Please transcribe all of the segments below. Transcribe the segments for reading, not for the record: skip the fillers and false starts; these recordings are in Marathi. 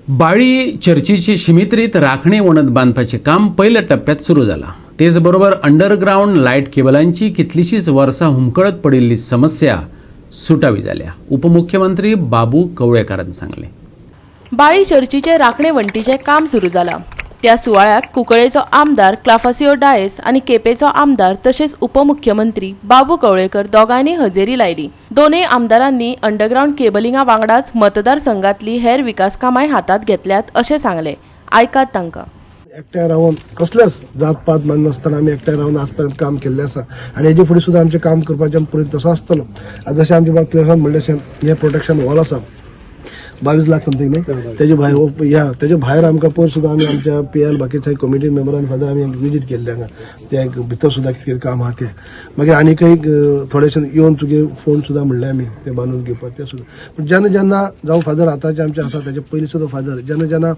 बाळी चर्चीची शिमित्रीत राखणे वणत बांधपाचे काम पहिल्या टप्प्यात सुरू झाला. तेच बरोबर अंडरग्राउंड लाईट केबलांची कितलीशीच वर्सां हुमकळत पडिल्ली समस्या सुटावी जाल्या. उपमुख्यमंत्री बाबू कवळेकारान सांगले. बाळी चर्चीचे राखणे वंटीचे काम सुरू जाला. त्या सुवाळ्याक कुंकळेचो आमदार क्लाफासियो डायस आणि केपेचो आमदार तसेच उपमुख्यमंत्री बाबू कवळेकर दोगांनी हजेरी लायली. दोनूय आमदारांनी अंडरग्राउंड केबलिंगा वांगडाच मतदारसंघातली हेर विकास कामांय हातात घेतल्यात अशें सांगले. आयकात तांकां. एकठांय रावन कसलेच जातपात मान नासतना आमी एकठांय रावन आज पर्यंत काम केल्लें आसा आनी हेजे फुडें सुद्दां आमचें काम करपाचें पुरीत तसो आसतलो. जशें आमचे बाब तुवें म्हणलें तशें हें प्रोटेक्शन वॉल आसा 22 लाख समथींग न्ही, तेजे भायर आमकां पयर सुद्दां आमी आमच्या PL बाकीच्या कमिटी मेंबरान फादर आमी विजीट केल्ले हांगा. ते भितर सुद्दां कितें काम आहा तें मागीर आनीकय थोडेशें येवन तुगे फोन सुद्दां म्हणलें आमी ते बांदून घेवपाक ते सुद्दां. पूण जेन्ना जावं फादर आतांचे आमचे आसा तेजे पयलीं सुद्दां फादर जेन्ना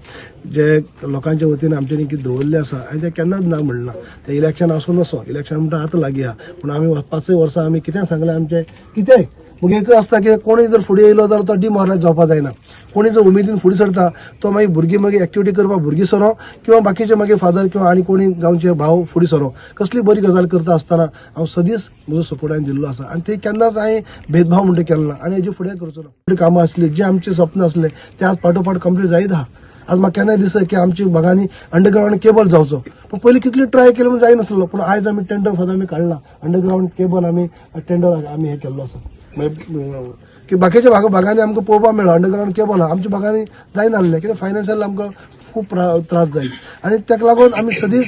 जे लोकांच्या वतीन आमचेनी कितें दवरलें आसा आनी तें केन्नाच ना म्हणना. तें इलेक्शन आसूं नसो, इलेक्शन म्हणटा आतां लागीं आहा, पूण आमी 5 वर्सां आमी कितें सांगलें आमचें कितेंय मग एक आसता की कोणी जर फुडें येयलो जाल्यार तो डिमोरलायज जावपा जायना. कोणी जर उमेदीन फुडें सरता तो मागीर भुरगीं मागीर एक्टिविटी करपाक भुरगीं सरो किंवा बाकीचे मागीर फादर किंवा आनी कोणी गांवचे भाव फुडें सरो कसली बरी गजाल करता आसतना हांव सदींच म्हजो सपोर्ट हांवें दिल्लो आसा आनी ते केन्नाच हांवें भेदभाव म्हणटा केलो ना आनी हेजे फुडें करचो ना. फुडें कामां आसली जी आमची स्वप्न आसले ते आज पाठोपाठ कंप्लीट जायत आहा. आज म्हाका केन्नाय दिसता की आमची भागांनी अंडरग्राउंड केबल जावचो, पूण पयलीं कितली ट्राय केली म्हूण जायनासलो, पूण आयज आमी टेंडर फादर आमी काडला अंडरग्राउंड केबल आमी टेंडर आमी हें केल्लो आसा. की बाकीच्या भागांनी आमकां पळोवपाक मेळ्ळो अंडरग्राउंड केबल आमच्या भागांनी जायनासलें कित्याक फायनान्शियल आमकां खूब त्रास जाय आनी ताका लागून आमी सदींच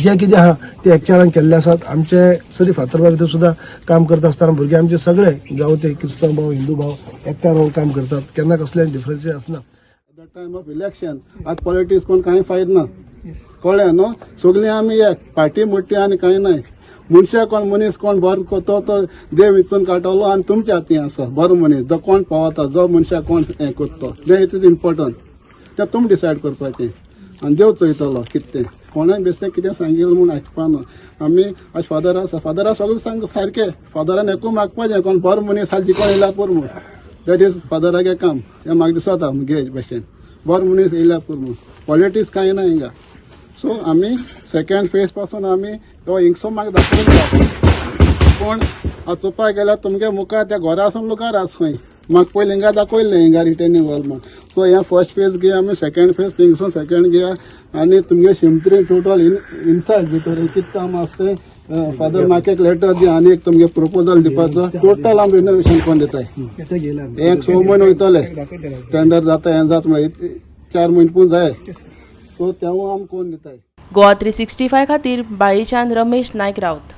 जे कितें आहा ते एकचारान केल्ले आसात. आमचे सदी फातर्पा भितर सुद्दां काम करता आसतना भुरगे आमचे सगळे जावं ते क्रिस्तांव भाव हिंदू भाव एकठांय रावन काम करतात. केन्ना कसले डिफरन्सीस आसना. द टायम ऑफ इलेक्शन आज पॉलिटिक्स कोण कांय फायद ना, कळ्ळें न्हू. सगळीं आमी एक पार्टी मोठी आनी कांय नाय. मनशा कोण मनीस कोण बरो तो देव विचून काडटलो आनी तुमच्या हातीं आसा बरो मनीस जो कोण पावता जो मनशा कोण हें करता तें इट इज इम्पॉर्टंट. तें तुमी डिसायड करपाचें आनी देव चयतलो कितें कोणाय बेश्टें कितें सांगिल्लें म्हूण आयकपाना. आमी आज फादर आसा फादरा सगळें सांग सारकें फादरान एकू मागपाचें कोण बरो मनीस आज जिकोन येयला पुरो म्हूण. दॅट इज फादराचें काम. हें म्हाका दिसता मुगे भशेन बरो मनीस येयल्या पुरो म्हूण. पॉलिटिक्स कांय ना हिंगा. सो आमी सेकंड फेज पासून आमी तो हिंगसो म्हाका दाखोवन पूण हांव चोवपाक गेल्यार तुमगे मुखार त्या घरासून लुकार आस खंय म्हाका पयलीं हिंगा दाखयलें हिंगा रिटर्निंग वॉल म्हूण. सो हें फर्स्ट फेज घेया आमी सेकंड फेज थिंगसून सेकंड घेया आनी तुमगे शिमतरी टोटल इनसायड भितर कितें काम आसता तें फादर म्हाका एक लेटर दी आनी एक तुमगे प्रपोजल दिवपाचो टोटल आमी रिनोवेशन कोण दिताय. एक 6 म्हयने वयतले टेंडर जाता हें जाता म्हळ्यार 4 म्हयने पूण जाय. सो तेव्हा आमी कोण दिताय. गोवा 365 खातीर बाळीच्यान रमेश नायक रावत.